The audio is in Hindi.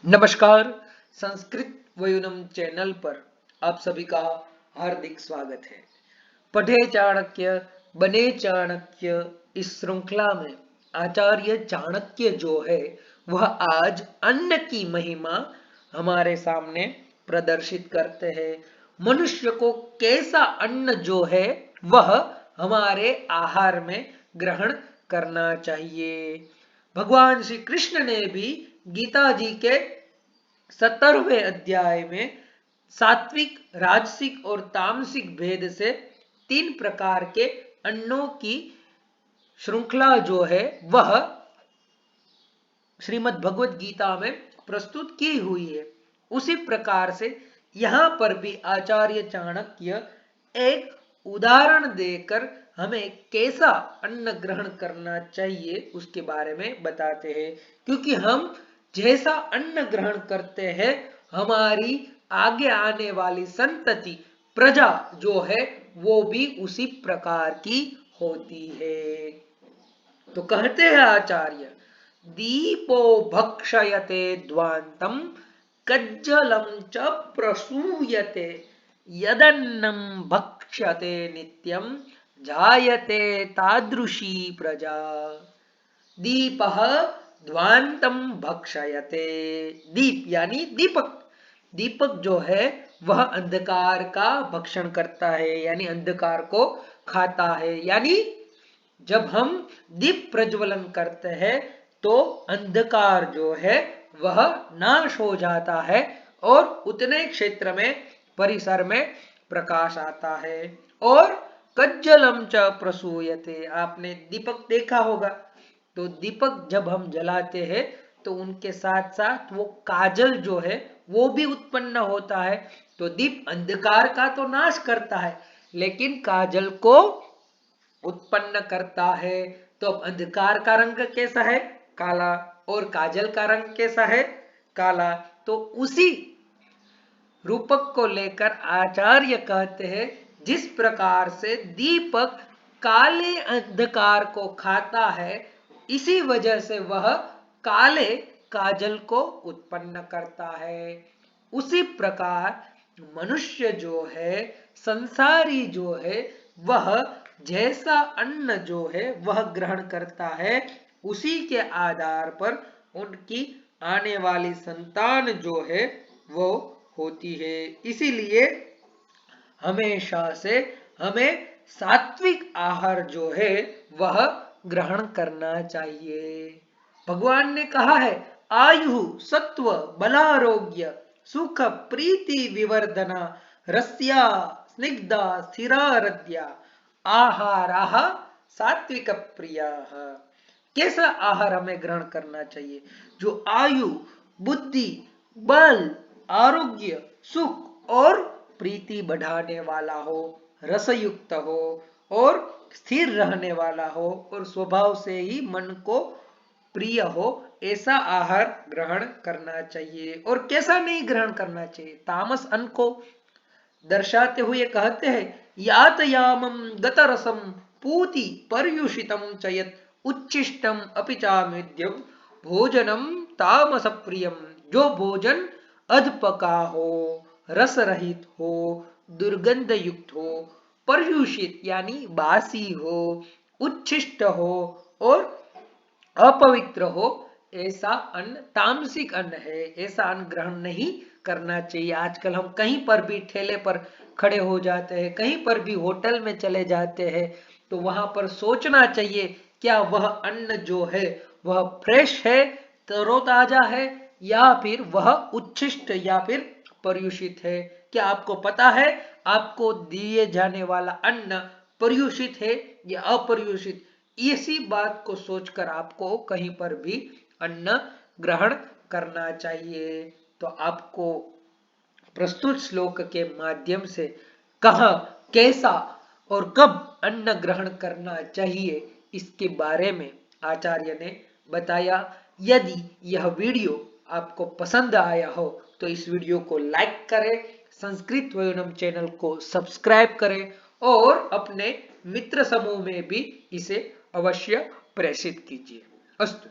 नमस्कार। संस्कृत वयुनम चैनल पर आप सभी का हार्दिक स्वागत है। पढ़े चाणक्य बने चाणक्य इस श्रृंखला में आचार्य चाणक्य जो है वह आज अन्न की महिमा हमारे सामने प्रदर्शित करते हैं। मनुष्य को कैसा अन्न जो है वह हमारे आहार में ग्रहण करना चाहिए। भगवान श्री कृष्ण ने भी गीता जी के 17वें अध्याय में सात्विक, राजसिक और तामसिक भेद से 3 प्रकार के अन्नों की श्रृंखला जो है वह श्रीमद् भगवत गीता में प्रस्तुत की हुई है। उसी प्रकार से यहाँ पर भी आचार्य चाणक्य एक उदाहरण देकर हमें कैसा अन्न ग्रहण करना चाहिए उसके बारे में बताते हैं, क्योंकि हम जैसा अन्न ग्रहण करते हैं हमारी आगे आने वाली संतति प्रजा जो है वो भी उसी प्रकार की होती है। तो कहते हैं आचार्य, दीपो भक्षयते ध्वांतम कज्जलम च प्रसूयते यदन्नम भक्ष्यते नित्यम जायते तादृशी प्रजा। दीपः ध्वांतम भक्षयते। दीप यानी दीपक। दीपक जो है वह अंधकार का भक्षण करता है, यानी अंधकार को खाता है। यानी जब हम दीप प्रज्वलन करते हैं तो अंधकार जो है वह नाश हो जाता है और उतने क्षेत्र में, परिसर में प्रकाश आता है। और कज्जलम च प्रसूयते, आपने दीपक देखा होगा, तो दीपक जब हम जलाते हैं तो उनके साथ साथ वो काजल जो है वो भी उत्पन्न होता है। तो दीप अंधकार का तो नाश करता है लेकिन काजल को उत्पन्न करता है। तो अब अंधकार का रंग कैसा है? काला। और काजल का रंग कैसा है? काला। तो उसी रूपक को लेकर आचार्य कहते हैं, जिस प्रकार से दीपक काले अंधकार को खाता है इसी वजह से वह काले काजल को उत्पन्न करता है। उसी प्रकार मनुष्य जो है, संसारी जो है, वह जैसा अन्न जो है वह ग्रहण करता है उसी के आधार पर उनकी आने वाली संतान जो है वो होती है। इसीलिए हमेशा से हमें सात्विक आहार जो है वह ग्रहण करना चाहिए। भगवान ने कहा है, आयु सत्व बलारोग्य सुख प्रीति विवर्धना रस्या स्निग्धा स्थिरारद्या आहाराः सात्विक प्रिया। कैसा आहार हमें ग्रहण करना चाहिए? जो आयु, बुद्धि, बल, आरोग्य, सुख और प्रीति बढ़ाने वाला हो, रसयुक्त हो और स्थिर रहने वाला हो और स्वभाव से ही मन को प्रिय हो, ऐसा आहार ग्रहण करना चाहिए। और कैसा नहीं ग्रहण करना चाहिए? तामस अन्न को दर्शाते हुए कहते हैं, यातयामं गतरसम पूति पर्युषितम चयत उच्छिष्टम अपि चामेद्यम भोजनम तामस प्रियम। जो भोजन अधपका हो, रस रहित हो, दुर्गंध युक्त हो, पर्युषित यानी बासी हो, उच्छिष्ट हो और अपवित्र हो, ऐसा अन्न तामसिक अन्न है। ऐसा अन्न ग्रहण नहीं करना चाहिए। आजकल हम कहीं पर भी ठेले पर खड़े हो जाते हैं, कहीं पर भी होटल में चले जाते हैं, तो वहां पर सोचना चाहिए क्या वह अन्न जो है वह फ्रेश है, तरोताजा है, या फिर वह उच्छिष्ट या फिर पर्युषित है। क्या आपको पता है आपको दिए जाने वाला अन्न पर्युषित है या अपर्युषित? इसी बात को सोचकर आपको कहीं पर भी अन्न ग्रहण करना चाहिए। तो आपको प्रस्तुत श्लोक के माध्यम से कहाँ, कैसा और कब अन्न ग्रहण करना चाहिए इसके बारे में आचार्य ने बताया। यदि यह वीडियो आपको पसंद आया हो तो इस वीडियो को लाइक करें, संस्कृत वयोनम चैनल को सब्सक्राइब करें और अपने मित्र समूह में भी इसे अवश्य प्रेषित कीजिए। अस्तु।